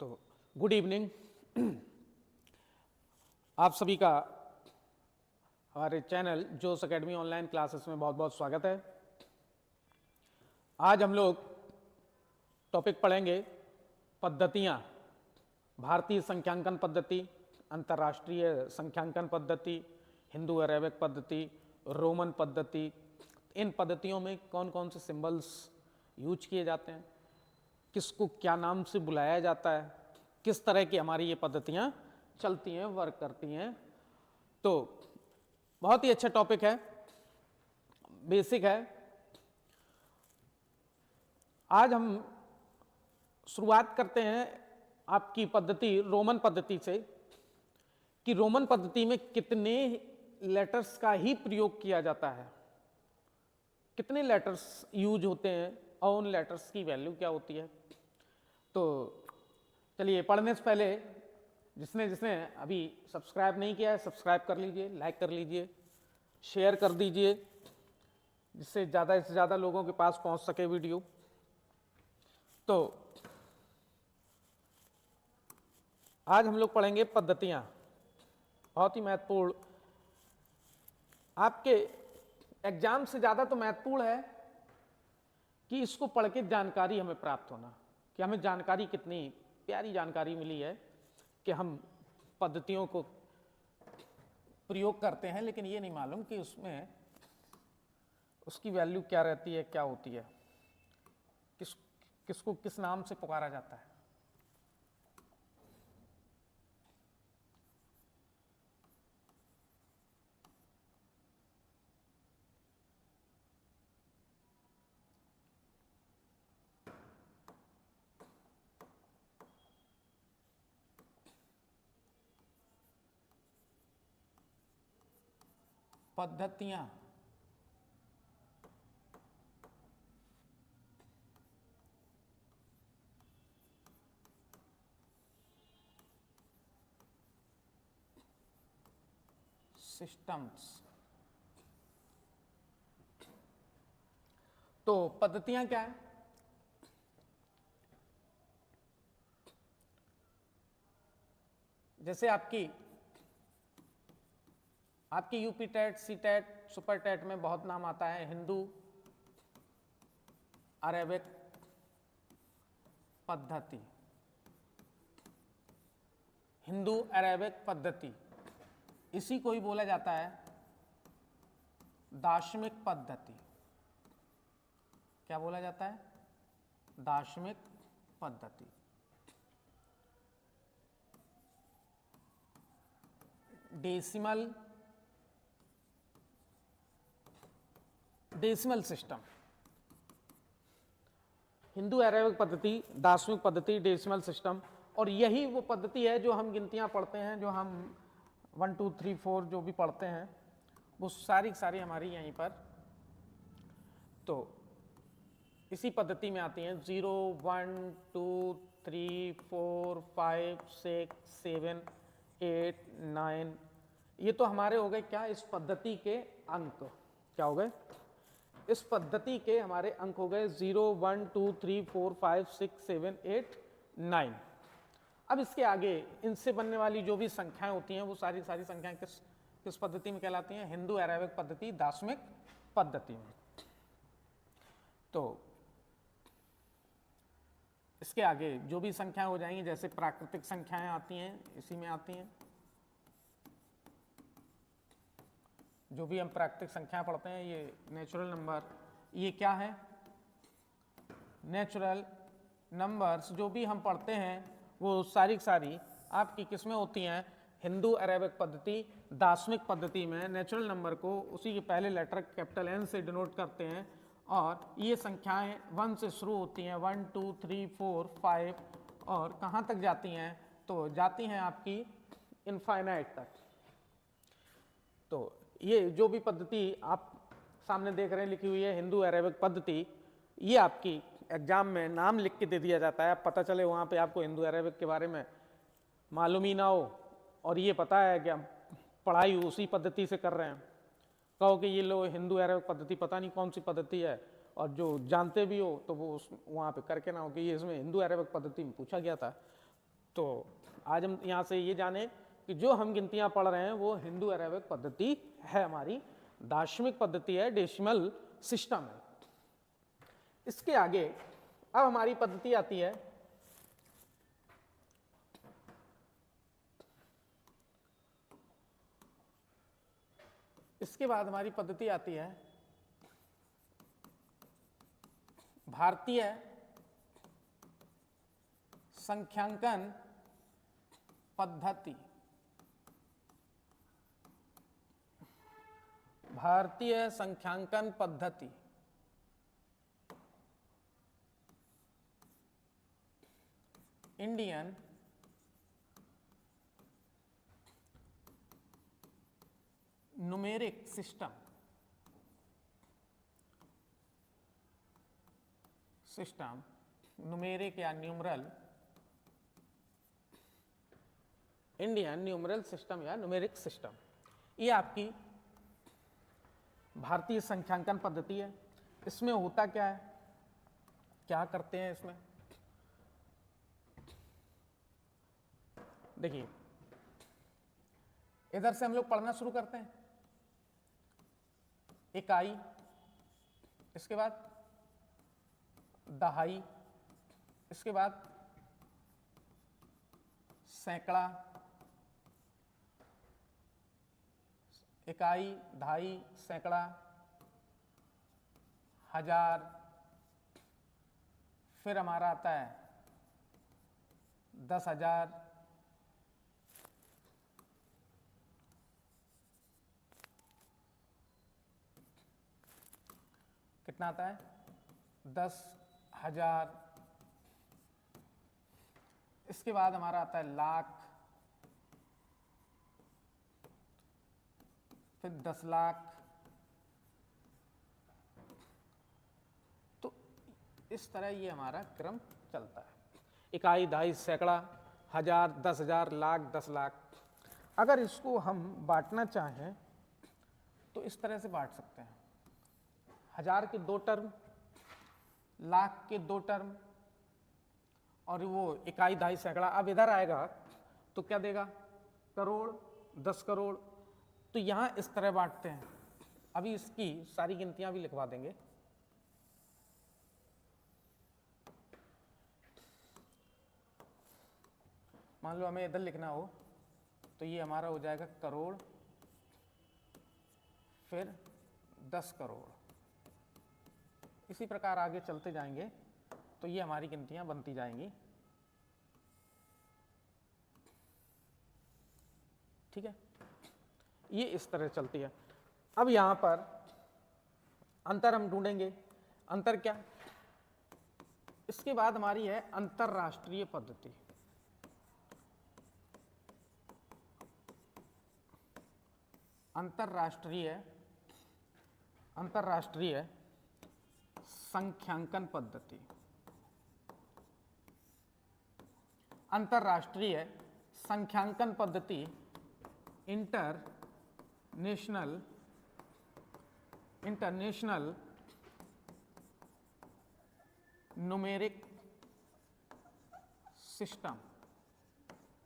तो good evening. आप सभी का हमारे चैनल जोश एकेडमी ऑनलाइन क्लासेस में बहुत बहुत स्वागत है। आज हम लोग टॉपिक पढ़ेंगे पद्धतियाँ, भारतीय संख्यांकन पद्धति, अंतर्राष्ट्रीय संख्यांकन पद्धति, हिंदू अरेबिक पद्धति, रोमन पद्धति। इन पद्धतियों में कौन कौन से सिंबल्स यूज किए जाते हैं, किसको क्या नाम से बुलाया जाता है, किस तरह की हमारी ये पद्धतियाँ चलती हैं, वर्क करती हैं। तो बहुत ही अच्छा टॉपिक है, बेसिक है। आज हम शुरुआत करते हैं आपकी पद्धति रोमन पद्धति से, कि रोमन पद्धति में कितने लेटर्स का ही प्रयोग किया जाता है, कितने लेटर्स यूज होते हैं और उन लेटर्स की वैल्यू क्या होती है। तो चलिए, पढ़ने से पहले जिसने जिसने अभी सब्सक्राइब नहीं किया है सब्सक्राइब कर लीजिए, लाइक कर लीजिए, शेयर कर दीजिए, जिससे ज़्यादा से ज़्यादा लोगों के पास पहुंच सके वीडियो। तो आज हम लोग पढ़ेंगे पद्धतियाँ, बहुत ही महत्वपूर्ण, आपके एग्जाम से ज़्यादा तो महत्वपूर्ण है कि इसको पढ़ के जानकारी हमें प्राप्त होना, कि हमें जानकारी कितनी प्यारी जानकारी मिली है कि हम पद्धतियों को प्रयोग करते हैं, लेकिन ये नहीं मालूम कि उसमें उसकी वैल्यू क्या रहती है, क्या होती है, किसको किस नाम से पुकारा जाता है। पद्धतियाँ सिस्टम्स। तो पद्धतियाँ क्या है? जैसे आपकी UP TET, C TET, super TET में बहुत नाम आता है हिंदू अरेबिक पद्धति, हिंदू अरेबिक पद्धति। इसी को ही बोला जाता है दार्शनिक पद्धति। क्या बोला जाता है? दार्शनिक पद्धति। डेसिमल सिस्टम, हिंदू अरेबिक पद्धति, दार्शनिक पद्धति, डेसिमल सिस्टम। और यही वो पद्धति है जो हम गिनतियां पढ़ते हैं, जो हम 1 2 3 4 जो भी पढ़ते हैं, वो सारी हमारी यहीं पर तो इसी पद्धति में आती हैं। 0 1 2 3 4 5 6 7 8 9। ये तो हमारे हो गए क्या, इस पद्धति के अंक। क्या हो गए? इस पद्धति के हमारे अंक हो गए 0 1 2 3 4 5 6 7 8 9। अब इसके आगे इनसे बनने वाली जो भी संख्याएं होती हैं, वो सारी संख्याएं किस पद्धति में कहलाती हैं? हिंदू अरेबिक पद्धति, दार्शनिक पद्धति में। तो इसके आगे जो भी संख्याएं हो जाएंगी, जैसे प्राकृतिक संख्याएं आती हैं, इसी में आती हैं। जो भी हम प्राकृतिक संख्याएं पढ़ते हैं, ये नेचुरल नंबर, ये क्या है? नेचुरल नंबर्स जो भी हम पढ़ते हैं, वो सारी आपकी किसमें होती हैं? हिंदू अरेबिक पद्धति, दार्शनिक पद्धति में नेचुरल नंबर को उसी के पहले लेटर कैपिटल N से डिनोट करते हैं। और ये संख्याएं 1 से शुरू होती हैं, 1 2 3 4 5, और कहाँ तक जाती हैं? तो जाती हैं आपकी इनफाइनाइट तक। तो ये जो भी पद्धति आप सामने देख रहे हैं लिखी हुई है, हिंदू अरेबिक पद्धति, ये आपकी एग्जाम में नाम लिख के दे दिया जाता है। पता चले वहाँ पे आपको हिंदू अरेबिक के बारे में मालूम ही ना हो, और ये पता है कि हम पढ़ाई उसी पद्धति से कर रहे हैं, कहो कि ये लो हिंदू अरेबिक पद्धति पता नहीं कौन सी पद्धति है, और जो जानते भी हो तो वो वहाँ पे करके ना हो कि ये इसमें हिंदू अरेबिक पद्धति में पूछा गया था। तो आज हम यहाँ से ये जाने कि जो हम गिनतियाँ पढ़ रहे हैं वो हिंदू अरेबिक पद्धति है, हमारी दार्शनिक पद्धति है, डेसिमल सिस्टम है। इसके आगे अब हमारी पद्धति आती है इसके बाद हमारी पद्धति आती है भारतीय संख्यांकन पद्धति। भारतीय संख्यांकन पद्धति इंडियन न्यूमेरिक सिस्टम न्यूमेरिक या न्यूमरल इंडियन न्यूमरल सिस्टम या न्यूमेरिक सिस्टम, ये आपकी भारतीय संख्यांकन पद्धति है। इसमें होता क्या है, क्या करते हैं इसमें, देखिए इधर से हम लोग पढ़ना शुरू करते हैं, इकाई, इसके बाद दहाई, इसके बाद सैकड़ा, इकाई, दहाई, सैकड़ा, हजार, फिर हमारा आता है 10,000, कितना आता है 10,000, इसके बाद हमारा आता है लाख, फिर 10 लाख। तो इस तरह ये हमारा क्रम चलता है, इकाई, दहाई, सैकड़ा, हजार, 10,000, लाख, 10 लाख। अगर इसको हम बांटना चाहें तो इस तरह से बांट सकते हैं, 1000 के 2 टर्म, लाख के 2 टर्म, और वो इकाई, दहाई, सैकड़ा। अब इधर आएगा तो क्या देगा, करोड़, 10 करोड़। तो यहां इस तरह बांटते हैं। अभी इसकी सारी गिनतियां भी लिखवा देंगे। मान लो हमें इधर लिखना हो तो ये हमारा हो जाएगा करोड़, फिर 10 करोड़। इसी प्रकार आगे चलते जाएंगे तो ये हमारी गिनतियां बनती जाएंगी। ठीक है, ये इस तरह चलती है। अब यहां पर अंतर हम ढूंढेंगे। अंतर क्या, इसके बाद हमारी है अंतरराष्ट्रीय पद्धति। अंतरराष्ट्रीय संख्यांकन पद्धति। अंतरराष्ट्रीय संख्यांकन पद्धति international numeric system.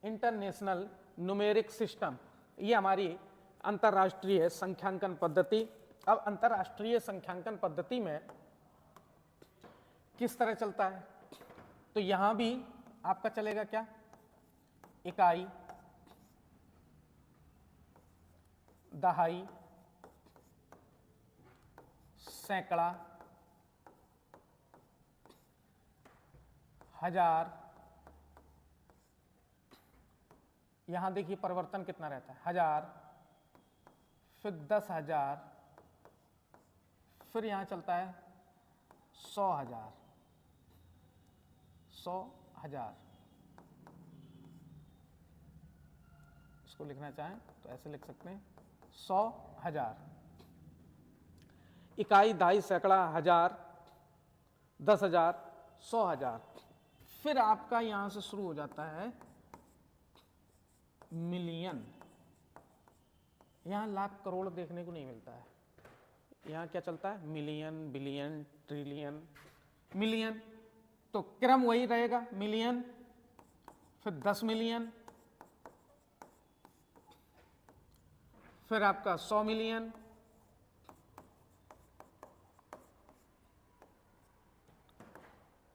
International numeric system, ये हमारी अंतरराष्ट्रीय संख्यांकन पद्धति। अब अंतरराष्ट्रीय संख्यांकन पद्धति में किस तरह चलता है, तो यहां भी आपका चलेगा क्या, इकाई, दहाई, सैकड़ा, हजार। यहां देखिए परिवर्तन कितना रहता है, 1000, फिर 10,000, फिर यहां चलता है 100,000, 100,000। इसको लिखना चाहें तो ऐसे लिख सकते हैं, 100,000। इकाई, दहाई, सैकड़ा, हजार, 10,000, 100,000। फिर आपका यहां से शुरू हो जाता है मिलियन। यहां लाख करोड़ देखने को नहीं मिलता है, यहां क्या चलता है, मिलियन, बिलियन, ट्रिलियन। मिलियन तो क्रम वही रहेगा, मिलियन, फिर 10 मिलियन, फिर आपका 100 मिलियन,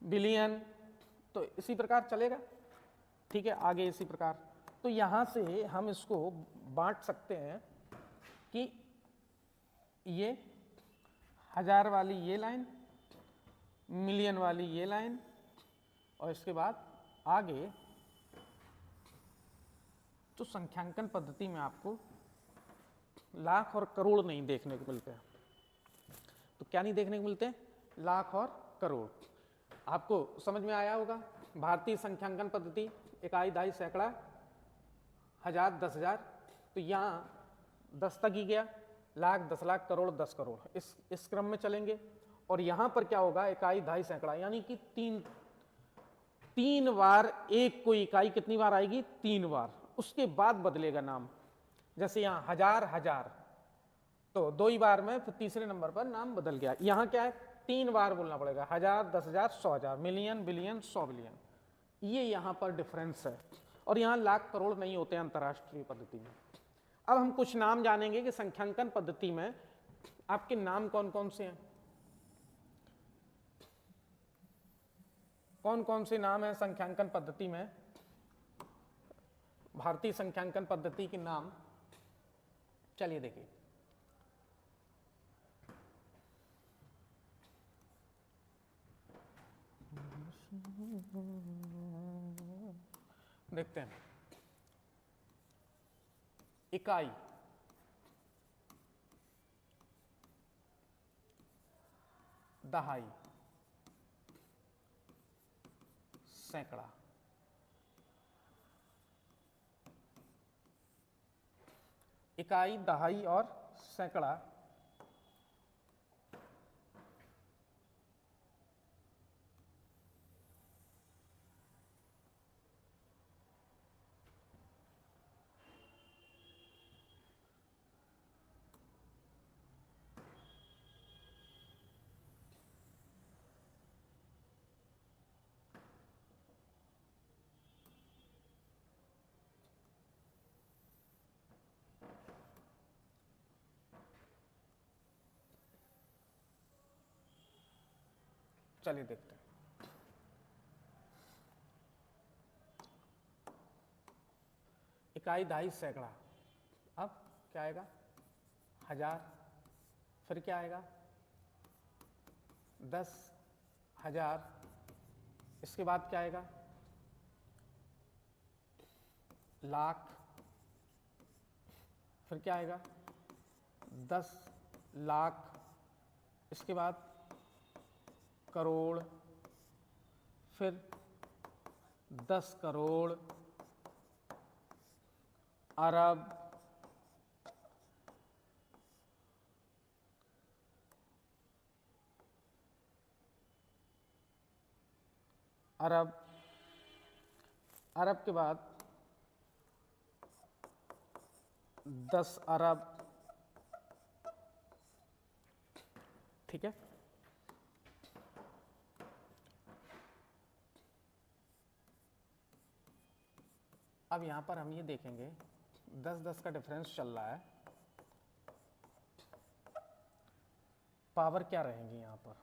बिलियन, तो इसी प्रकार चलेगा। ठीक है, आगे इसी प्रकार। तो यहां से हम इसको बांट सकते हैं कि ये 1000 वाली ये लाइन, मिलियन वाली ये लाइन, और इसके बाद आगे तो संख्यांकन पद्धति में आपको लाख और करोड़ नहीं देखने को मिलते हैं। तो क्या नहीं देखने को मिलते हैं? लाख और करोड़। आपको समझ में आया होगा, भारतीय संख्यांकन पद्धति इकाई, दहाई, सैकड़ा, हजार, 10,000, तो यहाँ 10 तक ही गया, लाख, 10 लाख, करोड़, 10 करोड़, इस क्रम में चलेंगे। और यहाँ पर क्या होगा? इकाई, दहाई, सैकड़ा, यानी कि तीन बार एक कोई इकाई कितनी बार आएगी? 3 बार। उसके बाद बदलेगा नाम। जैसे यहाँ 1000, 1000, तो 2 ही बार में, फिर तीसरे नंबर पर नाम बदल गया। यहाँ क्या है? 3 बार बोलना पड़ेगा, 1000, 10,000, 100,000, मिलियन, बिलियन, 100 बिलियन। ये यहाँ पर डिफरेंस है। और यहाँ लाख करोड़ नहीं होते हैं अंतर्राष्ट्रीय पद्धति में। अब हम कुछ नाम जानेंगे कि संख्यांकन पद्धति में आपके नाम कौन कौन से हैं। कौन कौन से नाम हैं संख्यांकन पद्धति में? भारतीय संख्यांकन पद्धति के नाम, चलिए देखिए। देखते हैं। इकाई, दहाई, सैकड़ा, इकाई, दहाई और सैकड़ा चलिए देखते हैं। इकाई, दहाई, सैकड़ा, अब क्या आएगा? 1000, फिर क्या आएगा? 10,000, इसके बाद क्या आएगा? लाख, फिर क्या आएगा? 10 लाख, इसके बाद करोड़, फिर 10 करोड़, अरब, अरब, अरब के बाद 10 अरब। ठीक है, अब यहां पर हम ये देखेंगे 10-10 का डिफरेंस चल रहा है। पावर क्या रहेंगी यहां पर?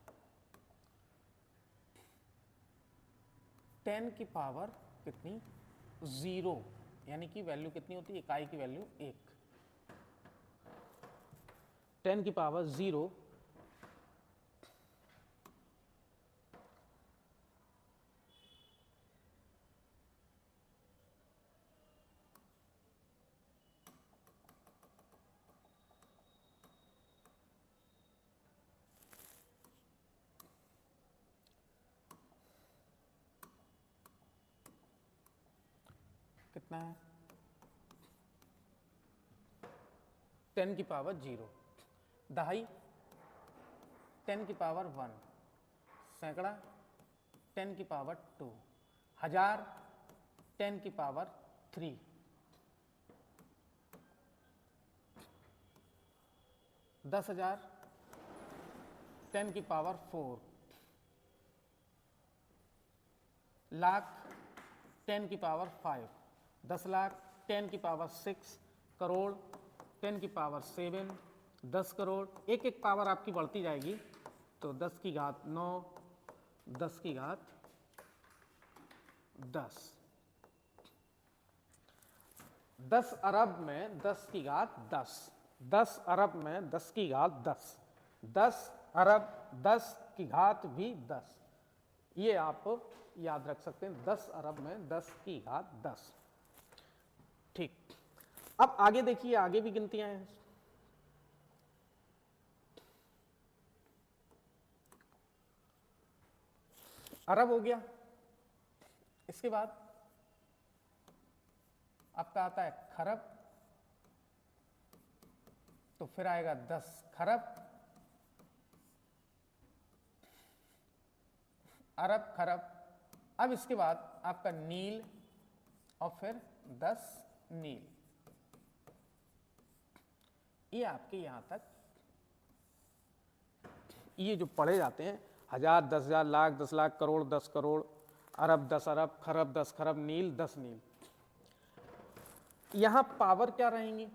10 की पावर कितनी? 0, यानी कि वैल्यू कितनी होती है? इकाई की वैल्यू 1। 10 की पावर 0, कितना है? 10 की पावर 0। दहाई 10 की पावर 1, सैकड़ा 10 की पावर 2, 1000 10 की पावर 3, 10,000 10 की पावर 4, लाख 10 की पावर 5, 10 लाख 10 की पावर 6, करोड़ 10 की पावर 7, 10 करोड़, एक एक पावर आपकी बढ़ती जाएगी। तो 10 की घात 9, 10 की घात 10, 10 अरब में 10 की घात 10, 10 अरब में 10 की घात 10, 10 अरब 10 की घात भी 10, ये आप याद रख सकते हैं, 10 अरब में 10 की घात 10। ठीक, अब आगे देखिए, आगे भी गिनतियां हैं। अरब हो गया, इसके बाद आपका आता है खरब, तो फिर आएगा 10 खरब, अरब खरब, अब इसके बाद आपका नील और फिर 10 नील, ये आपके यहां तक ये जो पढ़े जाते हैं 1000, 10,000, लाख, 10 लाख, करोड़, 10 करोड़, अरब, 10 अरब, खरब, 10 खरब, नील, 10 नील। यहां पावर क्या रहेंगी?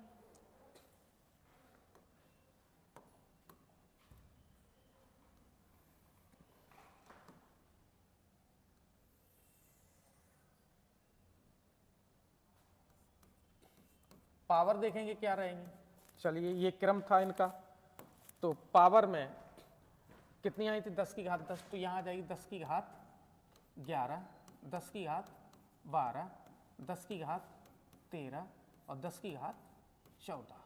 पावर देखेंगे क्या रहेंगी। चलिए, ये क्रम था इनका। तो पावर में कितनी आई थी? 10 की घात 10, तो यहां आ जाएगी 10 की घात 11, 10 की घात 12, 10 की घात 13 और 10 की घात 14।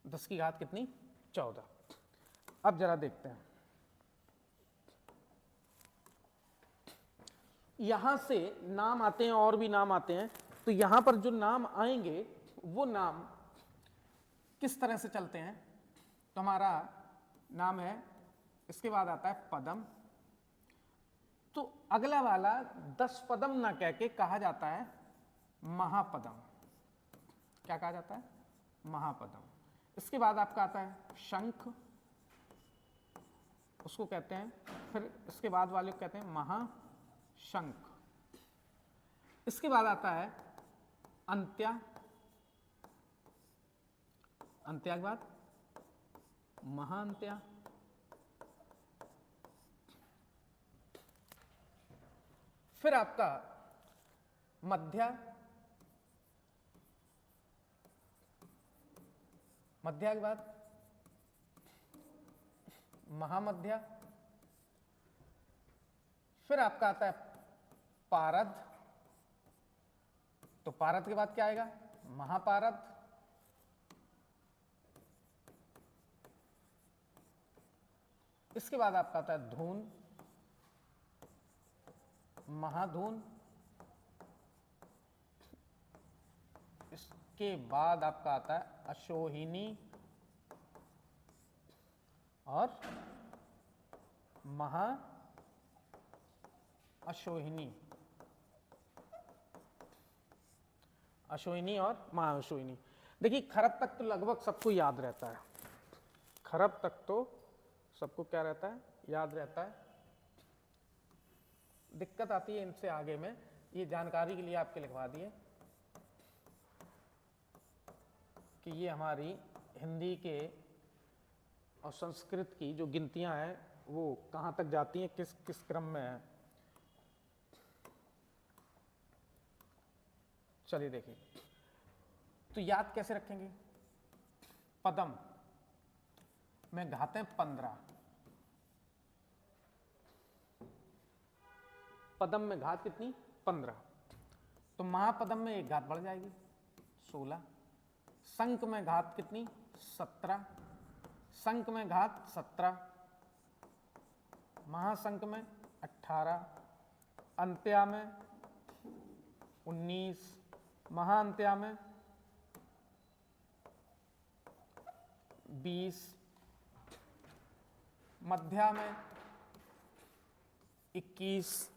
10 की घात कितनी? 14। अब जरा देखते हैं, यहां से नाम आते हैं और भी नाम आते हैं। तो यहां पर जो नाम आएंगे वो नाम किस तरह से चलते हैं? तो हमारा नाम है, इसके बाद आता है पदम। तो अगला वाला 10 पदम ना कह के कहा जाता है महापदम। क्या कहा जाता है? महापदम। इसके बाद आपका आता है शंख, उसको कहते हैं, फिर इसके बाद वाले को कहते हैं महाशंख। इसके बाद आता है अंत्या, अंत्या के बाद महाअंत्या, फिर आपका मध्या, मध्या के बाद महामध्या, फिर आपका आता है पारद। तो पारद के बाद क्या आएगा? महापारद। इसके बाद आपका आता है धून, महाधून। इसके बाद आपका आता है अशोहिनी और महा अशोहिनी, अशोहिनी और महाअशोहिनी। देखिए, खरब तक तो लगभग सबको याद रहता है, खरब तक तो सबको क्या रहता है? याद रहता है। दिक्कत आती है इनसे आगे में, ये जानकारी के लिए आपके लिखवा दिए कि ये हमारी हिंदी के और संस्कृत की जो गिनतियां हैं वो कहाँ तक जाती हैं, किस किस क्रम में है। चलिए देखिए, तो याद कैसे रखेंगे? पदम में घातें 15, पदम में घात कितनी? 15। तो महापदम में एक घात बढ़ जाएगी 16, शंख में घात कितनी? 17, शंख में घात 17, महाशंख में 18, अंत्या में 19, महाअंत्या में 20, मध्या में 21,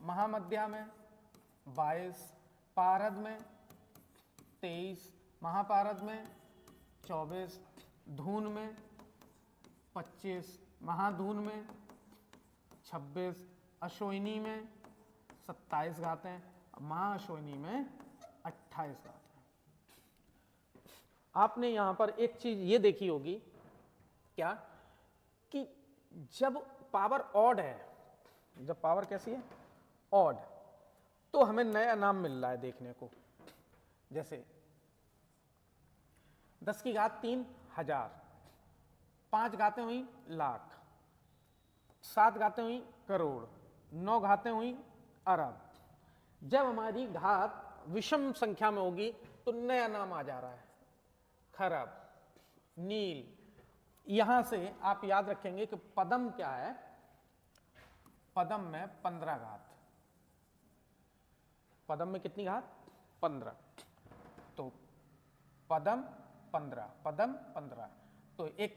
महामध्या में 22, पारद में 23, महापारद में 24, धून में 25, महाधून में 26, अश्विनी में 27 घात हैं, महाअश्विनी में 28 घात हैं। आपने यहां पर एक चीज ये देखी होगी क्या, कि जब पावर ऑड है, जब पावर कैसी है ऑड, तो हमें नया नाम मिल रहा है देखने को। जैसे 10 की घात 3 1000, 5 घातें हुई लाख, 7 घातें हुई करोड़, 9 घातें हुई अरब। जब हमारी घात विषम संख्या में होगी तो नया नाम आ जा रहा है, खरब, नील। यहां से आप याद रखेंगे कि पदम क्या है, पदम में 15 घात, पदम में कितनी घात 15, तो पदम 15, पदम 15, तो एक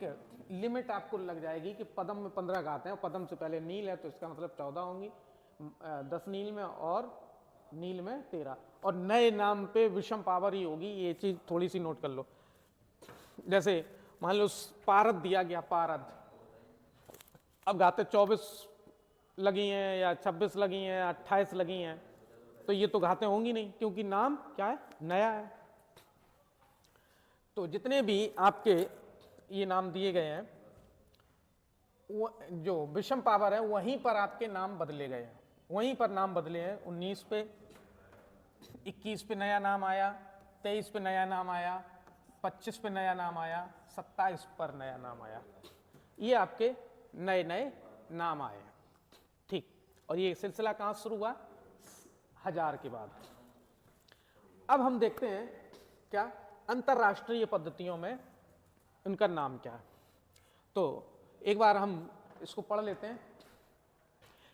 लिमिट आपको लग जाएगी कि पदम में 15 घात है और पदम से पहले नील है, तो इसका मतलब 14 होंगी, 10 नील में और नील में 13, और नए नाम पे विषम पावर ही होगी। ये चीज थोड़ी सी नोट कर लो। जैसे मान लो पारद दिया गया, पारद, अब घातें 24 लगी हैं या 26 लगी हैं या 28 लगी हैं, तो ये तो घातें होंगी नहीं, क्योंकि नाम क्या है, नया है। तो जितने भी आपके ये नाम दिए गए हैं, वो जो विषम पावर है वहीं पर आपके नाम बदले गए हैं, वहीं पर नाम बदले हैं। 19 पे, 21 पे नया नाम आया, 23 पे नया नाम आया, 25 पे नया नाम आया, 27 पर नया नाम आया। ये आपके नए नए नाम आए। ठीक, और ये सिलसिला कहाँ शुरू हुआ, 1000 के बाद। अब हम देखते हैं क्या अंतरराष्ट्रीय पद्धतियों में उनका नाम क्या है। तो एक बार हम इसको पढ़ लेते हैं।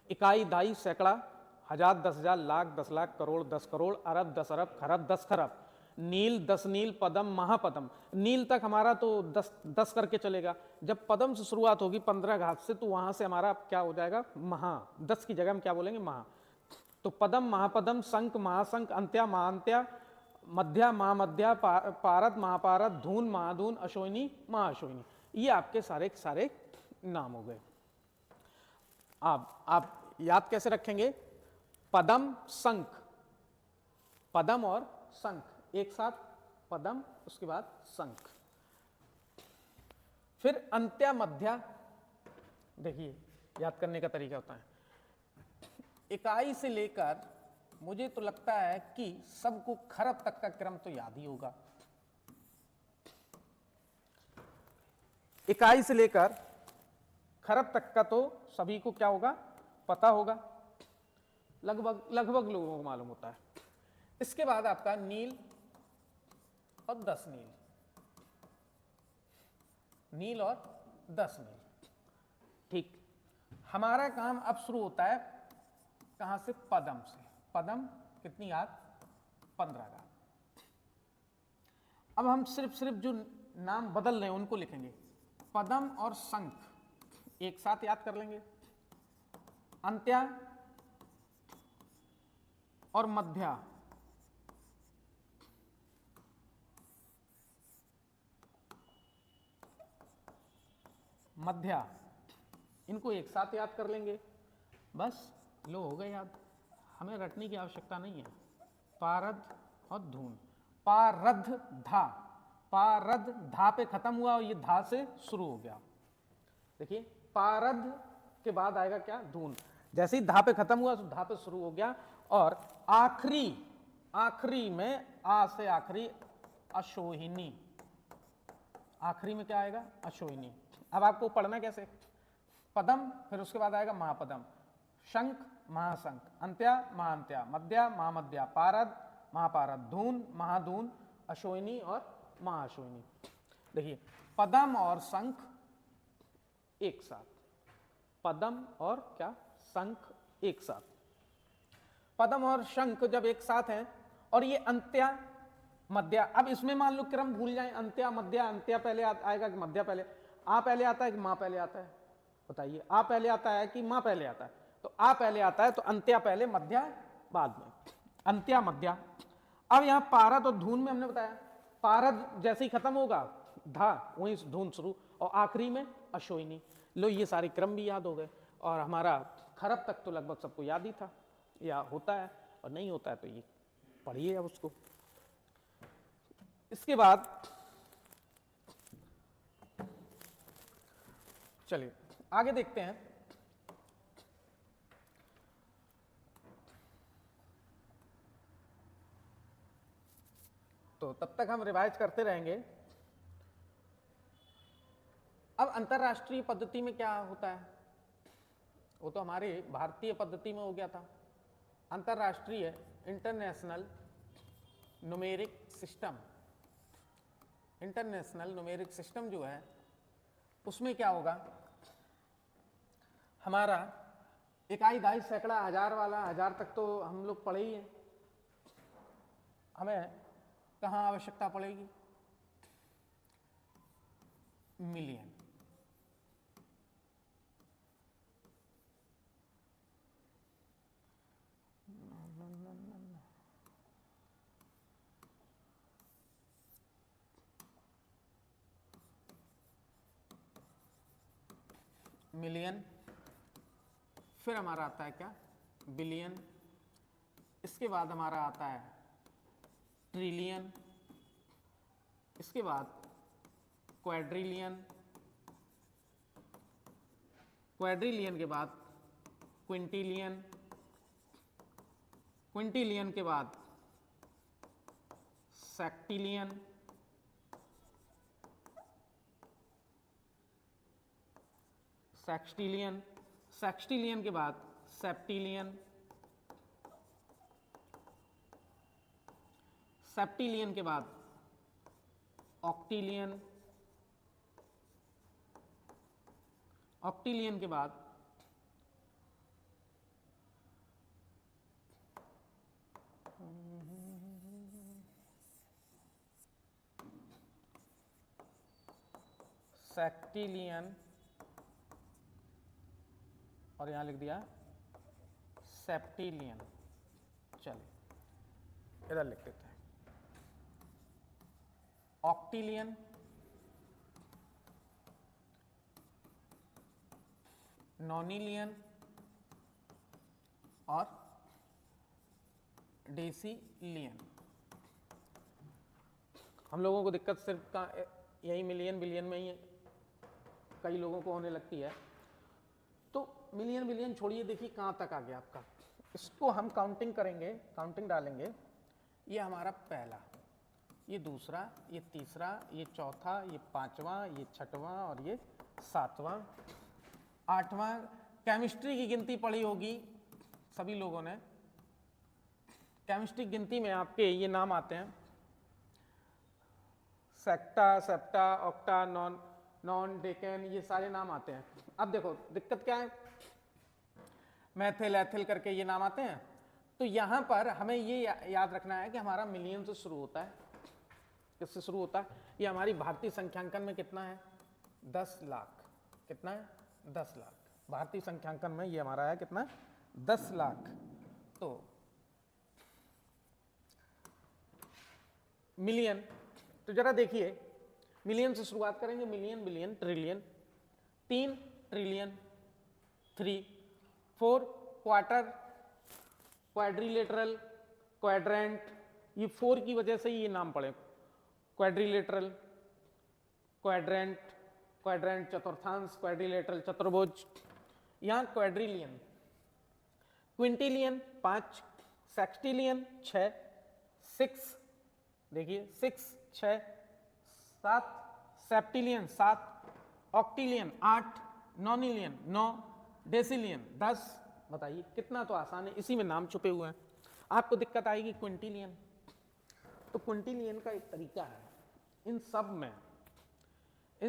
इकाई, दाई, सैकड़ा, 1000, 10,000, लाख, 10 लाख, करोड़, 10 करोड़, अरब, 10 अरब, खरब, 10 खरब, नील, 10 नील, पदम, महापदम। नील तक हमारा तो 10 करके चलेगा। जब पदम से शुरुआत होगी 15 घात से, तो वहां से हमारा क्या हो जाएगा, महा। 10 की जगह हम क्या बोलेंगे, महा। तो पदम, महापदम, संक, महासंक, अंत्या, महाअंत्या, मध्या, महामध्या, पारद, महापारद, धून, महाधून, अश्विनी, महाअश्विनी। ये आपके सारे सारे नाम हो गए। आप याद कैसे रखेंगे, पदम, संक, पदम और संक एक साथ, पदम उसके बाद संक। फिर अंत्या, मध्या, देखिए याद करने का तरीका होता है, इकाई से लेकर, मुझे तो लगता है कि सबको खरब तक का क्रम तो याद ही होगा। इकाई से लेकर खरब तक का तो सभी को क्या होगा, पता होगा, लगभग लोगों को मालूम होता है। इसके बाद आपका नील और 10 नील, नील और 10 नील। ठीक, हमारा काम अब शुरू होता है कहां से, पदम से। पदम कितनी घात, 15 घात। अब हम सिर्फ जो नाम बदल रहे हैं उनको लिखेंगे। पदम और संक एक साथ याद कर लेंगे, अंत्या और मध्या, मध्या, इनको एक साथ याद कर लेंगे, बस लो हो गए याद, हमें रटने की आवश्यकता नहीं है। पारद और धून, पारद धा, पारद धा पे खत्म हुआ और ये धा से शुरू हो गया। देखिए पारद के बाद आएगा क्या, धून। जैसे ही धा पे खत्म हुआ तो धा पे शुरू हो गया, और आखिरी में आ से आखिरी, अशोहिनी, आखिरी में क्या आएगा, अशोहिनी। अब आपको पढ़ना कैसे, पदम, फिर उसके बाद आएगा महापदम, शंख, महाशंख, अंत्या, महाअंत्या, मध्या, महामध्या, पारद, महापारद, धून, महाधून, अश्विनी और महाअश्विनी। देखिए पदम और शंख एक साथ, पदम और क्या, शंख एक साथ। पदम और शंख जब एक साथ हैं, और ये अंत्या, मध्या, अब इसमें मान लो क्रम भूल जाए, अंत्या, मध्या, अंत्या पहले आएगा कि मध्या पहले, आ पहले आता है कि मां पहले आता है, बताइए, आ पहले आता है कि मां पहले आता है, तो आ पहले आता है, तो अंत्या पहले, मध्या बाद में, अंत्या, मध्या। अब यहां पारद और धून में हमने बताया, पारद जैसे ही खत्म होगा धा, वहीं धून शुरू, और आखिरी में अश्विनी। लो ये सारे क्रम भी याद हो गए और हमारा खरब तक तो लगभग सबको याद ही था या होता है, और नहीं होता है तो ये पढ़िए अब उसको। इसके बाद चलिए आगे देखते हैं। तो तब तक हम रिवाइज करते रहेंगे। अब अंतरराष्ट्रीय पद्धति में क्या होता है, वो तो हमारे भारतीय पद्धति में हो गया था। अंतरराष्ट्रीय international numeric system, international numeric system जो है उसमें क्या होगा, हमारा इकाई, दहाई, सैकड़ा, हजार वाला, हजार तक तो हम लोग पढ़े ही हैं। हमें कहाँ आवश्यकता पड़ेगी, मिलियन। मिलियन, फिर हमारा आता है क्या, बिलियन। इसके बाद हमारा आता है ट्रिलियन, इसके बाद क्वाड्रिलियन, क्वाड्रिलियन के बाद क्विंटिलियन, क्विंटिलियन के बाद सेक्टिलियन, सेक्सटिलियन, सेक्सटिलियन के बाद सेप्टिलियन, सेप्टिलियन के बाद ऑक्टिलियन, ऑक्टिलियन के बाद सेक्टिलियन, और यहां लिख दिया सेप्टिलियन। चलिए इधर लिख देते हैं ऑक्टिलियन, नॉनिलियन और डेसीलियन। हम लोगों को दिक्कत सिर्फ का यही मिलियन बिलियन में ही कई लोगों को होने लगती है। तो मिलियन बिलियन छोड़िए, देखिए कहाँ तक आ गया आपका। इसको हम काउंटिंग करेंगे, काउंटिंग डालेंगे। ये हमारा पहला, ये दूसरा, ये तीसरा, ये चौथा, ये पांचवा, ये छठवां और ये सातवां, आठवां। केमिस्ट्री की गिनती पढ़ी होगी सभी लोगों ने। केमिस्ट्री गिनती में आपके ये नाम आते हैं, सेक्टा, सेप्टा, ऑक्टा, नॉन, डेकेन, ये सारे नाम आते हैं। अब देखो दिक्कत क्या है, मैथिल, एथिल करके ये नाम आते हैं। तो यहां पर हमें ये याद रखना है कि हमारा मिलियन से शुरू होता है। किससे शुरू होता है, ये हमारी भारतीय संख्यांकन में कितना है, 10 लाख। कितना है, 10 लाख। भारतीय संख्यांकन में ये हमारा है कितना, 10 लाख। तो मिलियन, तो जरा देखिए, मिलियन से शुरुआत करेंगे, million, billion, trillion, 3 trillion, 3, 4 quarter, quadrilateral, quadrant, ये 4 की वजह से ये नाम पड़े। क्वाड्रिलेटरल, क्वाड्रेंट, क्वाड्रेंट चतुर्थांश, क्वाड्रिलेटरल चतुर्भुज। यहां क्वाड्रिलियन, क्विंटिलियन 5, सेक्सटिलियन 6, 6 देखिए 6, 6, 7, सेप्टिलियन 7, ऑक्टिलियन 8, नॉनिलियन 9, डेसिलियन 10। बताइए कितना तो आसान है, इसी में नाम छुपे हुए हैं। आपको दिक्कत आएगी क्विंटिलियन। तो क्विंटिलियन का एक तरीका है, इन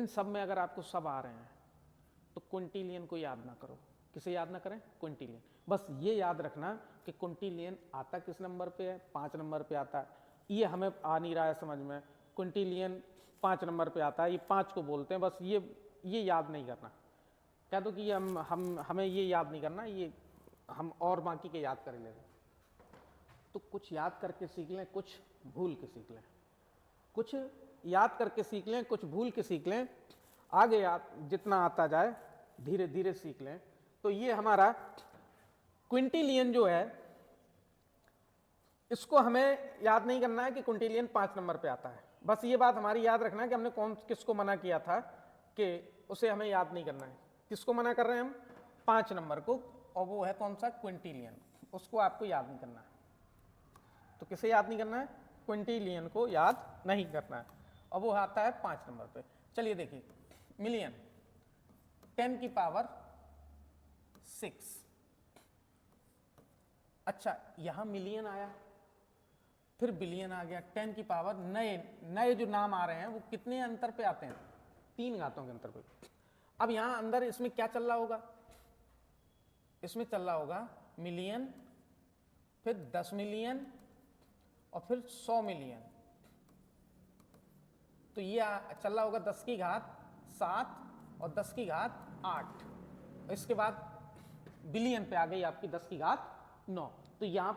सब में अगर आपको सब आ रहे हैं तो क्विंटिलियन को याद ना करो। किसे याद ना करें, क्विंटिलियन। बस ये याद रखना कि क्विंटिलियन आता किस नंबर पे है, 5 नंबर पे आता है। ये हमें आ नहीं रहा है समझ में, क्विंटिलियन 5 नंबर पे आता है, ये 5 को बोलते हैं। बस ये याद नहीं करना। कह दो कि हमें ये याद नहीं करना, ये हम और बाकी के याद कर लेंगे। तो कुछ याद करके सीख लें, कुछ भूल के सीख लें। कुछ याद करके सीख लें, कुछ भूल के सीख लें। आगे आप जितना आता जाए धीरे धीरे सीख लें। तो ये हमारा क्विंटिलियन जो है, इसको हमें याद नहीं करना है कि क्विंटिलियन 5 नंबर पे आता है। बस ये बात हमारी याद रखना है कि हमने किसको मना किया था, कि उसे हमें याद नहीं करना है। किसको मना कर रहे हैं हम? 5 नंबर को, और वो है कौन सा? क्विंटिलियन। उसको आपको याद नहीं करना है। तो किसे याद नहीं करना है? क्विंटिलियन को याद नहीं करना है, और वो आता है 5 नंबर पे। चलिए देखिए, मिलियन 10 की पावर 6। अच्छा, यहां मिलियन आया, फिर बिलियन आ गया, 10 की पावर, नए नए जो नाम आ रहे हैं वो कितने अंतर पे आते हैं? 3 घातों के अंतर पे। अब यहां अंदर इसमें क्या चल रहा होगा? इसमें चल रहा होगा मिलियन, फिर 10 मिलियन, और फिर 100 मिलियन। तो ये चल रहा होगा 10 की घात 7 और 10 की घात 8। इसके बाद बिलियन पे आ गई आपकी 10 की घात 9। तो यहां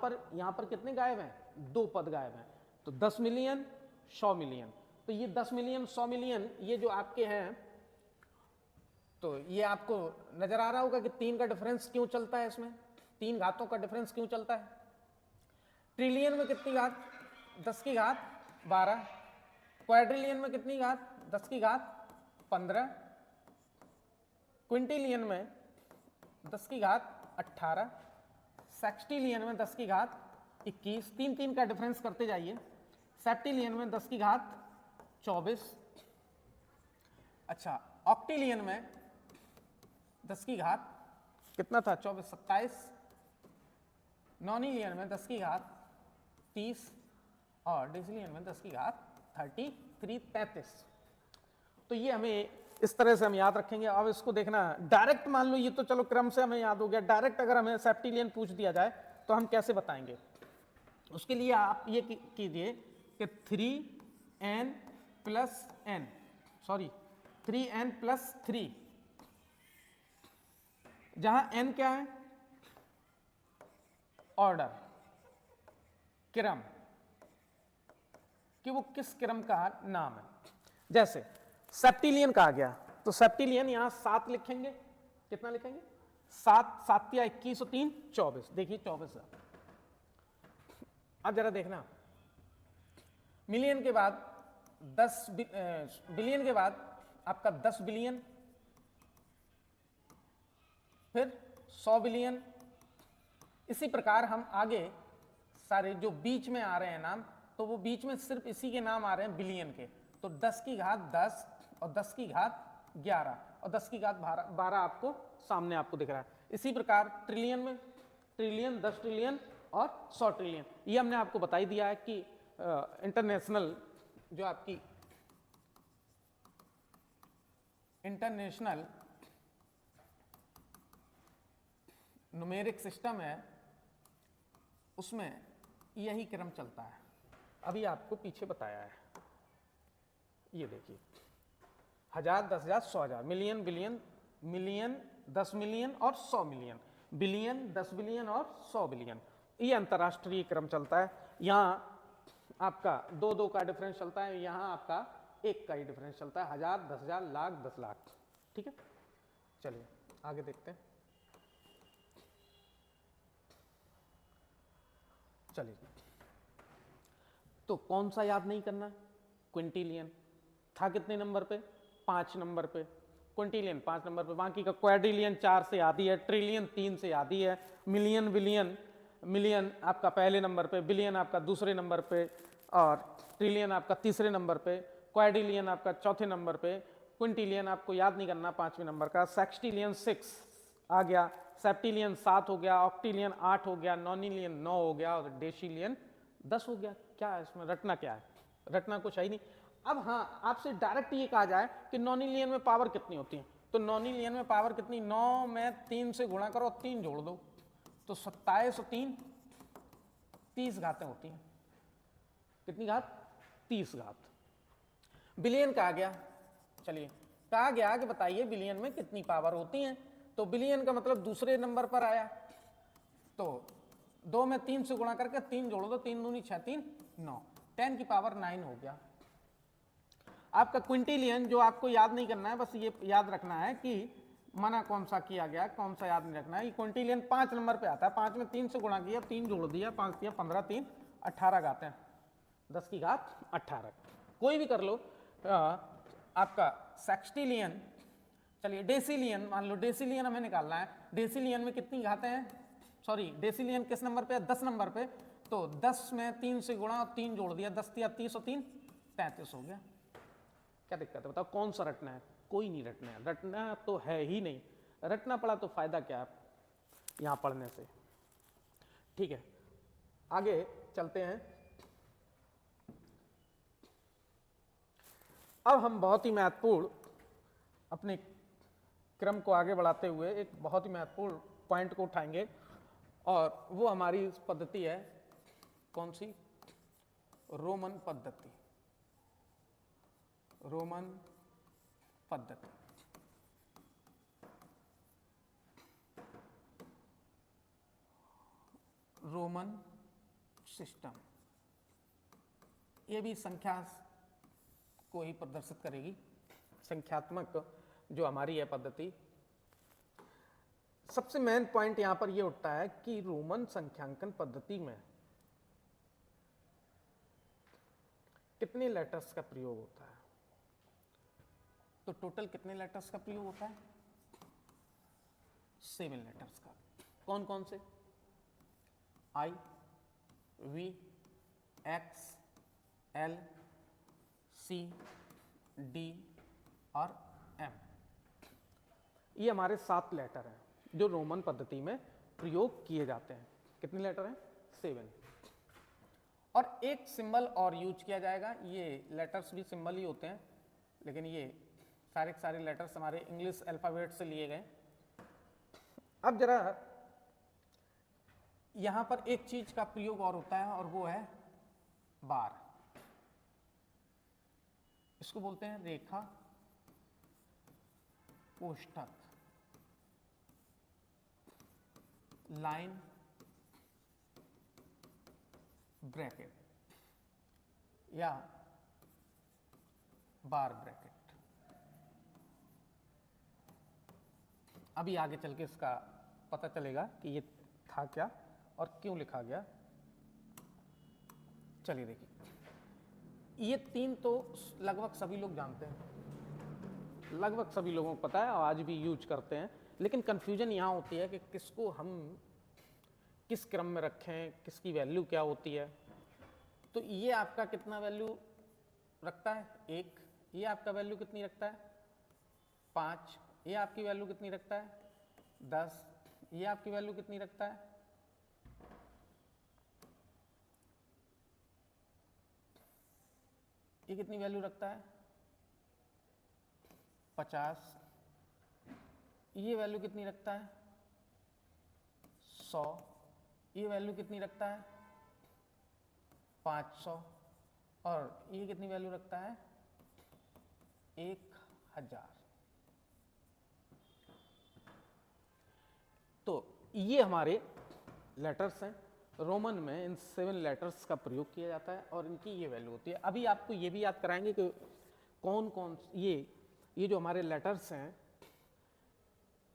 पर कितने गायब हैं? 2 पद गायब हैं। तो 10 मिलियन 100 मिलियन। तो ये 10 मिलियन 100 मिलियन ये जो आपके हैं, तो ये आपको नजर आ रहा होगा कि 3 का डिफरेंस क्यों चलता है इसमें, 3 घातों का डिफरेंस क्यों चलता है। ट्रिलियन में कितनी घात? 10 की घात 12। क्वाड्रिलियन में कितनी घात? 10 की घात 15। क्विंटिलियन में 10 की घात 18। सेक्सटिलियन में 10 की घात 21। 3 का डिफरेंस करते जाइए। सेप्टिलियन में 10 की घात 24। अच्छा, ऑक्टिलियन में 10 की घात कितना था? 24, 27। नॉनिलियन में 10 की घात 30, और डेसिलियन में 10 की घात 33। तो ये हमें इस तरह से हम याद रखेंगे। अब इसको देखना डायरेक्ट, मान लो ये तो चलो क्रम से हमें याद हो गया, डायरेक्ट अगर हमें सेप्टिलियन पूछ दिया जाए तो हम कैसे बताएंगे? उसके लिए आप ये कीजिए कि 3n प्लस 3, जहां n क्या है? ऑर्डर, क्रम, कि वो किस क्रम का नाम है। जैसे सेप्टिलियन कहा गया, तो सेप्टिलियन यहां 7 लिखेंगे। कितना लिखेंगे? 7, 7 या 21 और 3 24। देखिए 24 है। अब जरा देखना, मिलियन के बाद 10 बिलियन के बाद आपका 10 बिलियन, फिर 100 बिलियन। इसी प्रकार हम आगे सारे जो बीच में आ रहे हैं नाम, तो वो बीच में सिर्फ इसी के नाम आ रहे हैं बिलियन के। तो 10 की घात 10 और 10 की घात 11 और 10 की घात 12 आपको सामने आपको दिख रहा है। इसी प्रकार ट्रिलियन में ट्रिलियन, 10 ट्रिलियन और 100 ट्रिलियन। ये हमने आपको बता ही दिया है कि इंटरनेशनल जो आपकी इंटरनेशनल न्यूमेरिक सिस्टम है, उसमें यही क्रम चलता है। अभी आपको पीछे बताया है। ये देखिए, 1000, 10,000, 100,000, मिलियन, बिलियन, मिलियन, 10 मिलियन और 100 मिलियन, बिलियन, 10 बिलियन और 100 बिलियन। ये अंतरराष्ट्रीय क्रम चलता है। यहाँ आपका 2-2 का डिफरेंस चलता है, यहाँ आपका 1 का ही डिफरेंस चलता है। 1000, 10,000, लाख, 10 लाख। ठीक है, चलिए आगे देखते हैं। चलिए, तो कौन सा याद नहीं करना? क्विंटिलियन था कितने नंबर पे? 5 नंबर पे। क्विंटिलियन 5 नंबर पे, बाकी का क्वाड्रिलियन 4 से आती है, ट्रिलियन 3 से आती है, मिलियन बिलियन, मिलियन आपका पहले नंबर पे, बिलियन आपका दूसरे नंबर पे, और ट्रिलियन आपका तीसरे नंबर पे, क्वाड्रिलियन आपका चौथे नंबर पे, क्विंटिलियन आपको याद नहीं करना 5वें नंबर का, सेक्सटिलियन 6 आ गया, सेप्टिलियन 7 हो गया, ऑक्टिलियन 8 हो गया, नॉनिलियन 9 हो गया, और डेसिलियन 10 हो गया। क्या है इसमें रटना? क्या है रटना? कुछ है ही नहीं। अब हाँ, आपसे डायरेक्ट ये कहा जाए कि नॉनिलियन में पावर कितनी होती है, तो नॉनिलियन में पावर कितनी? 9 में 3 से गुणा करो, 3 जोड़ दो, तो 27 और 3 30 घातें होती हैं। कितनी घात? 30 घात। बिलियन कहा गया, चलिए कहा गया कि बताइए बिलियन में कितनी पावर होती हैं। तो बिलियन का मतलब दूसरे नंबर पर आया, तो 2 में 3 से गुणा करके 3 जोड़ दो, 3 दूनी 6, 3 9, 10 की पावर 9 हो गया। आपका क्विंटिलियन जो आपको याद नहीं करना है, बस ये याद रखना है कि मना कौन सा किया गया, कौन सा याद नहीं रखना है। ये क्विंटिलियन 5 नंबर पे आता है, 5 में 3 से गुणा किया, 3 जोड़ दिया, 5 दिया 15, 3 18 गाते हैं, 10 की घात 18। कोई भी कर लो। आपका सेक्सटिलियन, चलिए डेसिलियन मान लो, डेसिलियन हमें निकालना है। डेसिलियन में कितनी घातें हैं, सॉरी डेसिलियन किस नंबर पे है, 10 नंबर पे। तो 10 में 3 से गुणा और 3 जोड़ दिया, 10 या 30 और 3 35 हो गया। क्या दिक्कत है बताओ, कौन सा रटना है? कोई नहीं रटना है, रटना तो है ही नहीं। रटना पड़ा तो फायदा क्या है यहां पढ़ने से। ठीक है, आगे चलते हैं। अब हम बहुत ही महत्वपूर्ण अपने क्रम को आगे बढ़ाते हुए एक बहुत ही महत्वपूर्ण पॉइंट को उठाएंगे, और वो हमारी पद्धति है, कौन सी? रोमन पद्धति। रोमन पद्धति। रोमन सिस्टम, ये भी संख्या को ही प्रदर्शित करेगी, संख्यात्मक जो हमारी है पद्धति। सबसे मेन पॉइंट यहां पर यह उठता है कि रोमन संख्यांकन पद्धति में कितने लेटर्स का प्रयोग होता है। तो टोटल कितने लेटर्स का प्रयोग होता है? 7 लेटर्स का। कौन कौन से? I, V, X, L, C, D और एम। ये हमारे 7 लेटर हैं जो रोमन पद्धति में प्रयोग किए जाते हैं। कितने लेटर हैं? 7। और एक सिंबल और यूज किया जाएगा। ये लेटर्स भी सिंबल ही होते हैं, लेकिन ये सारे के सारे लेटर्स हमारे इंग्लिश अल्फाबेट से लिए गए। अब जरा यहां पर एक चीज का प्रयोग और होता है, और वो है बार। इसको बोलते हैं रेखा कोष्ठक, लाइन ब्रैकेट या बार ब्रैकेट। अभी आगे चल के इसका पता चलेगा कि ये था क्या और क्यों लिखा गया। चलिए देखिए, ये 3 तो लगभग सभी लोग जानते हैं, लगभग सभी लोगों को पता है और आज भी यूज करते हैं। लेकिन कंफ्यूजन यहाँ होती है कि किसको हम किस क्रम में रखें, किसकी वैल्यू क्या होती है। तो ये आपका कितना वैल्यू रखता है? 1। ये आपका वैल्यू कितनी रखता है? 5। ये आपकी वैल्यू कितनी रखता है? 10। ये आपकी वैल्यू कितनी रखता है? 'ये कितनी वैल्यू रखता है? 50। ये वैल्यू कितनी रखता है? 100। ये वैल्यू कितनी रखता है? 500। और ये कितनी वैल्यू रखता है? 1000। तो ये हमारे लेटर्स हैं। रोमन में इन 7 लेटर्स का प्रयोग किया जाता है और इनकी ये वैल्यू होती है। अभी आपको ये भी याद कराएंगे कि कौन कौन ये जो हमारे लेटर्स हैं